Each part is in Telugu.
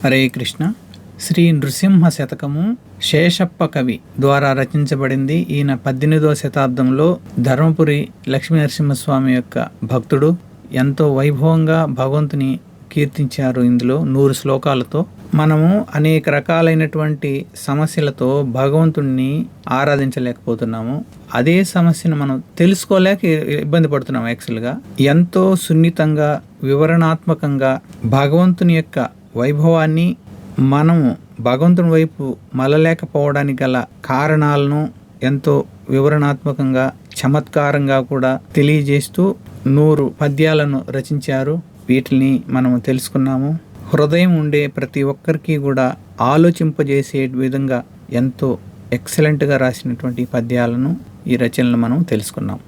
హరే కృష్ణ. శ్రీ నృసింహ శతకము శేషప్ప కవి ద్వారా రచించబడింది. ఈయన 18వ శతాబ్దంలో ధర్మపురి లక్ష్మీనరసింహస్వామి యొక్క భక్తుడు. ఎంతో వైభవంగా భగవంతుని కీర్తించారు. ఇందులో 100 శ్లోకాలతో మనము అనేక రకాలైనటువంటి సమస్యలతో భగవంతుణ్ణి ఆరాధించలేకపోతున్నాము. అదే సమస్యను మనం తెలుసుకోలేక ఇబ్బంది పడుతున్నాము. యాక్చువల్గా ఎంతో సున్నితంగా వివరణాత్మకంగా భగవంతుని యొక్క వైభవాన్ని మనము భగవంతుని వైపు మళ్ళలేకపోవడానికి గల కారణాలను ఎంతో వివరణాత్మకంగా చమత్కారంగా కూడా తెలియజేస్తూ 100 పద్యాలను రచించారు. వీటిని మనము తెలుసుకున్నాము. హృదయం ఉండే ప్రతి ఒక్కరికి కూడా ఆలోచింపజేసే విధంగా ఎంతో ఎక్సలెంట్గా రాసినటువంటి పద్యాలను ఈ రచనలు మనం తెలుసుకున్నాం.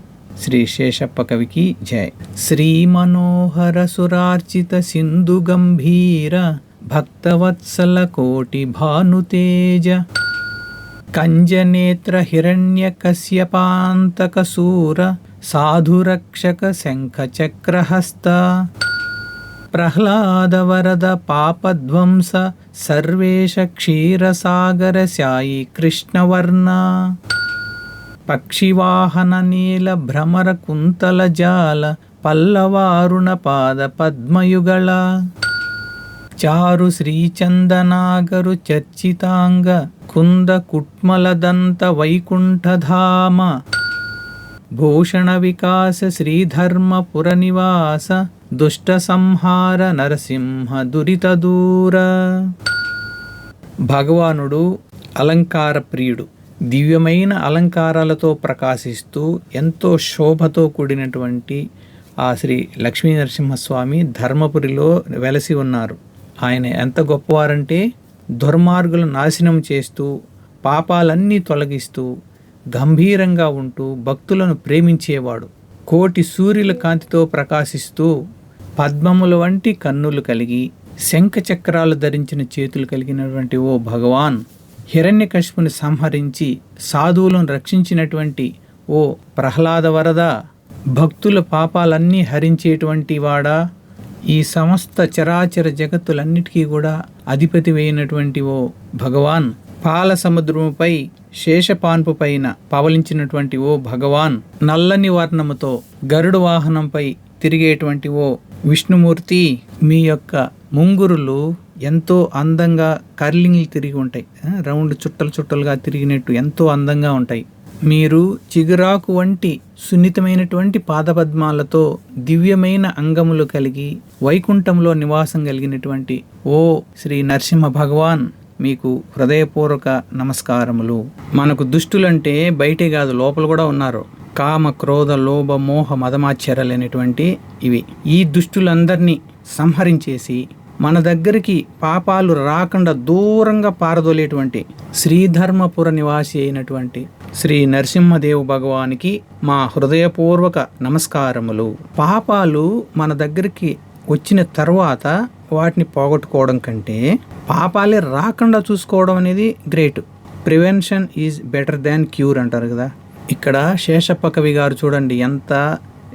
శ్రీ శేషప్ప కవికి జై. శ్రీ మనోహర సురార్చిత సింధు గంభీర భక్తవత్సల కోటి భానుతేజ కంజనేత్ర హిరణ్య కశ్యపాంతక సూర సాధురక్షక శంఖ చక్రహస్త ప్రహ్లాద వరద పాపధ్వంస సర్వేశ క్షీరసాగర శాయి కృష్ణవర్ణ పక్షివాహన నీల భ్రమర కుంతల జాల పల్లవారుణ పాద పద్మయుగళ చారు శ్రీచందనాగరు చర్చితాంగ కుంద కుట్మలదంత వైకుంఠధామ భూషణ వికాస శ్రీధర్మపుర నివాస దుష్ట సంహార నరసింహ దురిత దూర. భగవానుడు అలంకార ప్రియుడు. దివ్యమైన అలంకారాలతో ప్రకాశిస్తూ ఎంతో శోభతో కూడినటువంటి ఆ శ్రీ లక్ష్మీ నరసింహస్వామి ధర్మపురిలో వెలసి ఉన్నారు. ఆయన ఎంత గొప్పవారంటే దుర్మార్గులను నాశనం చేస్తూ పాపాలన్నీ తొలగిస్తూ గంభీరంగా ఉంటూ భక్తులను ప్రేమించేవాడు. కోటి సూర్యుల కాంతితో ప్రకాశిస్తూ పద్మముల వంటి కన్నులు కలిగి శంఖ చక్రాలు ధరించిన చేతులు కలిగినటువంటి ఓ భగవాన్, హిరణ్యకశిపుని సంహరించి సాధువులను రక్షించినటువంటి ఓ ప్రహ్లాద వరద, భక్తుల పాపాలన్నీ హరించేటువంటి వాడా, ఈ సమస్త చరాచర జగత్తులన్నిటికీ కూడా అధిపతి అయినటువంటి ఓ భగవాన్, పాల సముద్రముపై శేషపాన్పు పైన పవలించినటువంటి ఓ భగవాన్, నల్లని వర్ణముతో గరుడు వాహనంపై తిరిగేటువంటి ఓ విష్ణుమూర్తి, మీ యొక్క ముంగురులు ఎంతో అందంగా కర్లింగ్లు తిరిగి ఉంటాయి. రౌండ్ చుట్టలుగా తిరిగినట్టు ఎంతో అందంగా ఉంటాయి. మీరు చిగురాకు వంటి సున్నితమైనటువంటి పాదపద్మాలతో దివ్యమైన అంగములు కలిగి వైకుంఠంలో నివాసం కలిగినటువంటి ఓ శ్రీ నరసింహ భగవాన్, మీకు హృదయపూర్వక నమస్కారములు. మనకు దుష్టులంటే బయటే కాదు, లోపల కూడా ఉన్నారు. కామ క్రోధ లోభ మోహ మదమాశ్చర్యాలైనటువంటి ఇవి. ఈ దుష్టులందరినీ సంహరించేసి మన దగ్గరికి పాపాలు రాకుండా దూరంగా పారదోలేటువంటి శ్రీధర్మపుర నివాసి అయినటువంటి శ్రీ నరసింహదేవ్ భగవానికి మా హృదయపూర్వక నమస్కారములు. పాపాలు మన దగ్గరికి వచ్చిన తర్వాత వాటిని పోగొట్టుకోవడం కంటే పాపాలే రాకుండా చూసుకోవడం అనేది great. Prevention is better than cure అంటారు కదా. ఇక్కడ శేషప్ప కవి గారు చూడండి ఎంత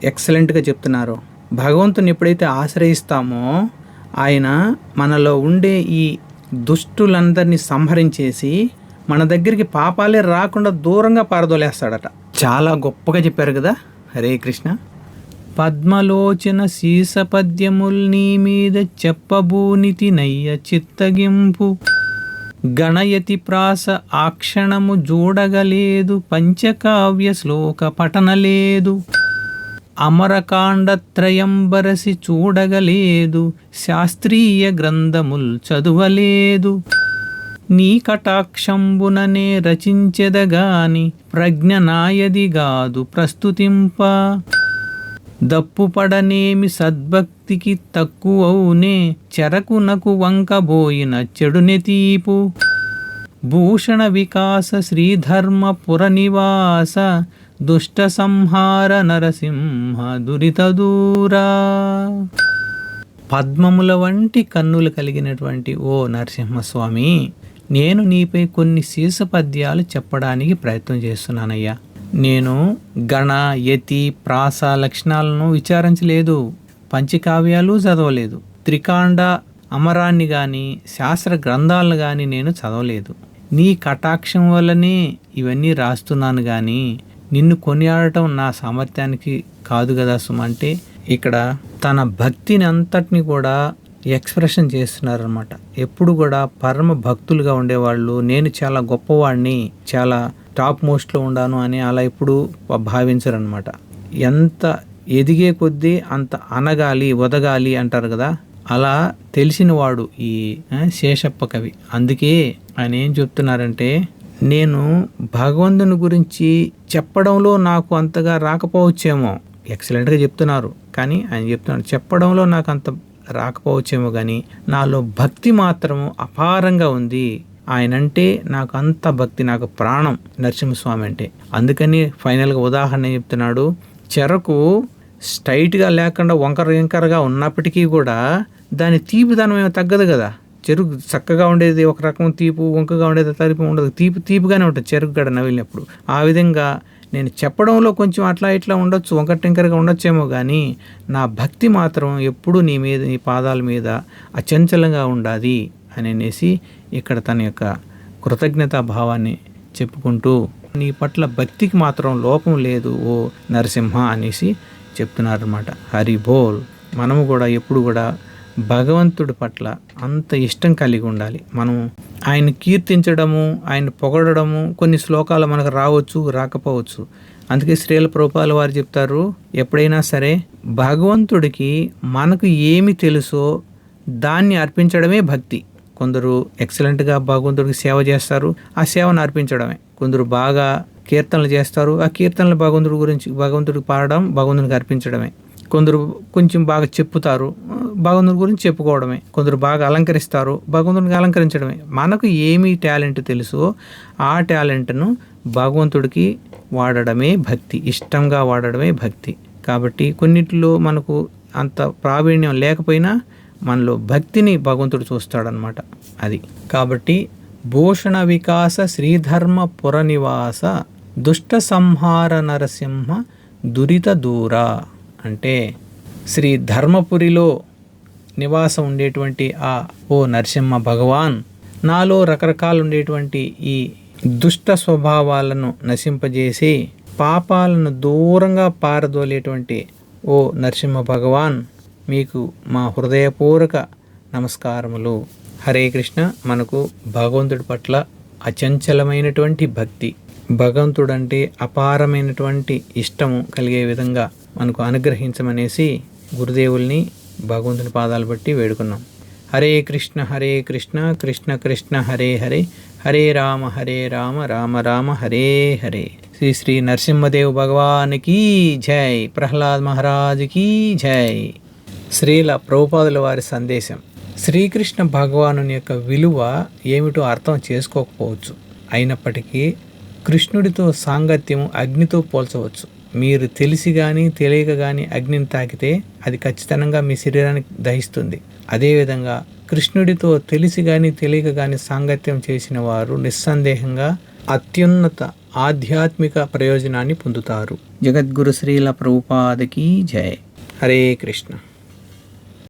ఎక్సలెంట్గా చెప్తున్నారు. భగవంతుని ఎప్పుడైతే ఆశ్రయిస్తామో ఆయన మనలో ఉండే ఈ దుష్టులందరినీ సంహరించేసి మన దగ్గరికి పాపాలే రాకుండా దూరంగా పారదోలేస్తాడట. చాలా గొప్పగా చెప్పారు కదా. హరే కృష్ణ. పద్మలోచన సీస పద్యముల్ నీ మీద చెప్పబూనితి నయ్య చిత్తగింపు గణయతి ప్రాస ఆక్షణము చూడగలేదు పంచకావ్య శ్లోక పఠనలేదు అమరకాండత్రయంబరసి చూడగలేదు శాస్త్రీయ గ్రంథముల్ చదువలేదు నీ కటాక్షంబుననే రచించెదగాని ప్రజ్ఞ నాయదిగాదు ప్రస్తుతింప దప్పుపడనేమి సద్భక్తికి తక్కువవునే చెరకునకు వంకబోయిన చెడునెతీపు భూషణ వికాస శ్రీధర్మపుర నివాస దుష్ట సంహార నరసింహ దురిత దూరా. పద్మముల వంటి కన్నులు కలిగినటువంటి ఓ నరసింహస్వామి, నేను నీపై కొన్ని శీర్ష పద్యాలు చెప్పడానికి ప్రయత్నం చేస్తున్నానయ్యా. నేను గణ యతి ప్రాస లక్షణాలను విచారించలేదు, పంచకావ్యాలు చదవలేదు, త్రికాండ అమరాన్ని కానీ శాస్త్ర గ్రంథాలను కానీ నేను చదవలేదు. నీ కటాక్షం వల్లనే ఇవన్నీ రాస్తున్నాను కానీ నిన్ను కొనియాడటం నా సామర్థ్యానికి కాదు కదా సుమ అంటే ఇక్కడ తన భక్తిని అంతటిని కూడా ఎక్స్ప్రెషన్ చేస్తున్నారనమాట. ఎప్పుడు కూడా పరమ భక్తులుగా ఉండేవాళ్ళు నేను చాలా గొప్పవాడిని, చాలా టాప్ మోస్ట్లో ఉండాను అని అలా ఎప్పుడు భావించరనమాట. ఎంత ఎదిగే కొద్దీ అంత అనగాలి ఒదగాలి అంటారు కదా, అలా తెలిసినవాడు ఈ శేషప్ప కవి. అందుకే ఆయన ఏం చెప్తున్నారంటే, నేను భగవంతుని గురించి చెప్పడంలో నాకు అంతగా రాకపోవచ్చేమో, ఎక్సలెంట్గా చెప్తున్నారు కానీ ఆయన చెప్తున్నాడు చెప్పడంలో నాకు అంత రాకపోవచ్చేమో కానీ నాలో భక్తి మాత్రం అపారంగా ఉంది. ఆయన అంటే నాకు అంత భక్తి, నాకు ప్రాణం నరసింహస్వామి అంటే. అందుకని ఫైనల్గా ఉదాహరణ చెప్తున్నాడు, చెరకు స్ట్రైట్గా లేకుండా వంకరగా ఉన్నప్పటికీ కూడా దాని తీపిదనం ఏమో తగ్గదు కదా. చెరుకు చక్కగా ఉండేది ఒక రకం తీపు, వంకగా ఉండేది తరిపి ఉండదు, తీపిగానే ఉంటుంది చెరుకు గడ నవిలినప్పుడు. ఆ విధంగా నేను చెప్పడంలో కొంచెం అట్లా ఇట్లా ఉండొచ్చు, వంకటింకరగా ఉండొచ్చేమో కానీ నా భక్తి మాత్రం ఎప్పుడూ నీ మీద, నీ పాదాల మీద అచంచలంగా ఉండాలి అని అనేసి ఇక్కడ తన యొక్క కృతజ్ఞతా భావాన్ని చెప్పుకుంటూ నీ పట్ల భక్తికి మాత్రం లోపం లేదు ఓ నరసింహ అనేసి చెప్తున్నారన్నమాట. హరి బోల్. మనము కూడా ఎప్పుడు కూడా భగవంతుడి పట్ల అంత ఇష్టం కలిగి ఉండాలి. మనం ఆయన కీర్తించడము, ఆయన పొగడము, కొన్ని శ్లోకాలు మనకు రావచ్చు రాకపోవచ్చు. అందుకే శ్రీల ప్రభుపాదుల వారు చెప్తారు, ఎప్పుడైనా సరే భగవంతుడికి మనకు ఏమి తెలుసో దాన్ని అర్పించడమే భక్తి. కొందరు ఎక్సలెంట్గా భగవంతుడికి సేవ చేస్తారు, ఆ సేవను అర్పించడమే. కొందరు బాగా కీర్తనలు చేస్తారు, ఆ కీర్తనలు భగవంతుడికి పాడడం, భగవంతుడికి అర్పించడమే. కొందరు కొంచెం బాగా చెప్పుతారు, భగవంతుడి గురించి చెప్పుకోవడమే. కొందరు బాగా అలంకరిస్తారు, భగవంతుడికి అలంకరించడమే. మనకు ఏమి టాలెంట్ తెలుసో ఆ టాలెంట్ను భగవంతుడికి వాడడమే భక్తి, ఇష్టంగా వాడడమే భక్తి. కాబట్టి కొన్నిటిలో మనకు అంత ప్రావీణ్యం లేకపోయినా మనలో భక్తిని భగవంతుడు చూస్తాడనమాట. అది కాబట్టి భూషణ వికాస శ్రీధర్మ పురనివాస దుష్ట సంహార నరసింహ దురిత దూర అంటే శ్రీ ధర్మపురిలో నివాసం ఉండేటువంటి ఆ ఓ నరసింహ భగవాన్, నాలో రకరకాలు ఉండేటువంటి ఈ దుష్ట స్వభావాలను నశింపజేసి పాపాలను దూరంగా పారదోలేటువంటి ఓ నరసింహ భగవాన్, మీకు మా హృదయపూర్వక నమస్కారములు. హరే కృష్ణ. మనకు భగవంతుడి పట్ల అచంచలమైనటువంటి భక్తి, భగవంతుడంటే అపారమైనటువంటి ఇష్టము కలిగే విధంగా మనకు అనుగ్రహించమనేసి గురుదేవుల్ని భగవంతుని పాదాలు బట్టి వేడుకున్నాం. హరే కృష్ణ కృష్ణ కృష్ణ హరే హరే, హరే రామ రామ రామ హరే హరే. శ్రీ శ్రీ నరసింహదేవ్ భగవానికి జై. ప్రహ్లాద్ మహారాజుకి జై. శ్రీల ప్రభుపాదుల వారి సందేశం. శ్రీకృష్ణ భగవాను యొక్క విలువ ఏమిటో అర్థం చేసుకోకపోవచ్చు, అయినప్పటికీ కృష్ణుడితో సాంగత్యం అగ్నితో పోల్చవచ్చు. మీరు తెలిసి కానీ తెలియక కానీ అగ్నిని తాకితే అది ఖచ్చితంగా మీ శరీరానికి దహిస్తుంది. అదేవిధంగా కృష్ణుడితో తెలిసి కానీ తెలియక కానీ సాంగత్యం చేసిన వారు నిస్సందేహంగా అత్యున్నత ఆధ్యాత్మిక ప్రయోజనాన్ని పొందుతారు. జగద్గురు శ్రీల ప్రభుపాదకి జై. హరే కృష్ణ.